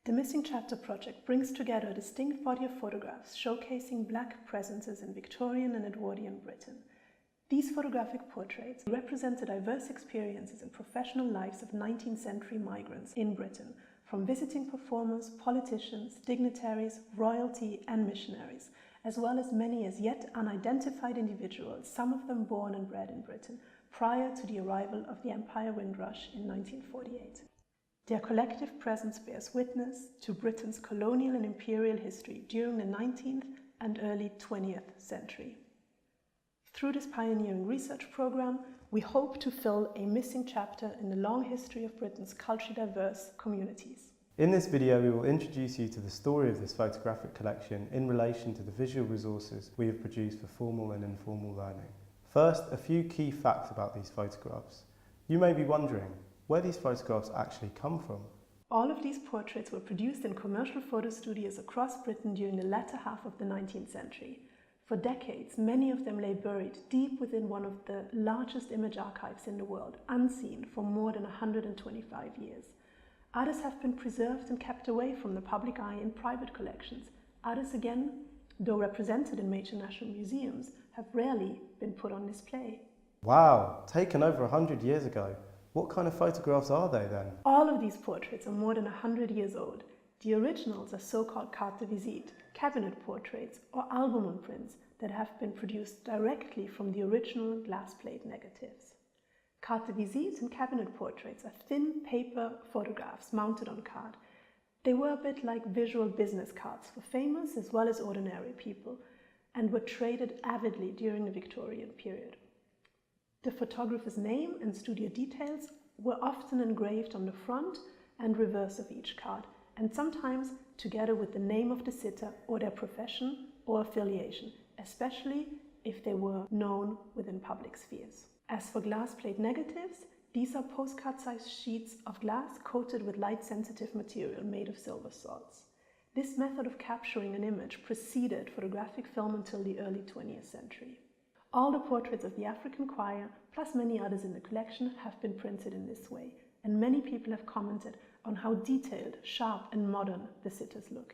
The Missing Chapter project brings together a distinct body of photographs showcasing Black presences in Victorian and Edwardian Britain. These photographic portraits represent the diverse experiences and professional lives of 19th century migrants in Britain, from visiting performers, politicians, dignitaries, royalty and missionaries, as well as many as yet unidentified individuals, some of them born and bred in Britain, prior to the arrival of the Empire Windrush in 1948. Their collective presence bears witness to Britain's colonial and imperial history during the 19th and early 20th century. Through this pioneering research program, we hope to fill a missing chapter in the long history of Britain's culturally diverse communities. In this video, we will introduce you to the story of this photographic collection in relation to the visual resources we have produced for formal and informal learning. First, a few key facts about these photographs. You may be wondering where these photographs actually come from. All of these portraits were produced in commercial photo studios across Britain during the latter half of the 19th century. For decades, many of them lay buried deep within one of the largest image archives in the world, unseen for more than 125 years. Others have been preserved and kept away from the public eye in private collections. Others again, though represented in major national museums, have rarely been put on display. Wow, taken over 100 years ago. What kind of photographs are they then? All of these portraits are more than 100 years old. The originals are so-called carte de visite, cabinet portraits or album prints that have been produced directly from the original glass plate negatives. Carte de visite and cabinet portraits are thin paper photographs mounted on card. They were a bit like visual business cards for famous as well as ordinary people and were traded avidly during the Victorian period. The photographer's name and studio details were often engraved on the front and reverse of each card, and sometimes together with the name of the sitter or their profession or affiliation, especially if they were known within public spheres. As for glass plate negatives, these are postcard-sized sheets of glass coated with light-sensitive material made of silver salts. This method of capturing an image preceded photographic film until the early 20th century. All the portraits of the African choir, plus many others in the collection, have been printed in this way, and many people have commented on how detailed, sharp and modern the sitters look.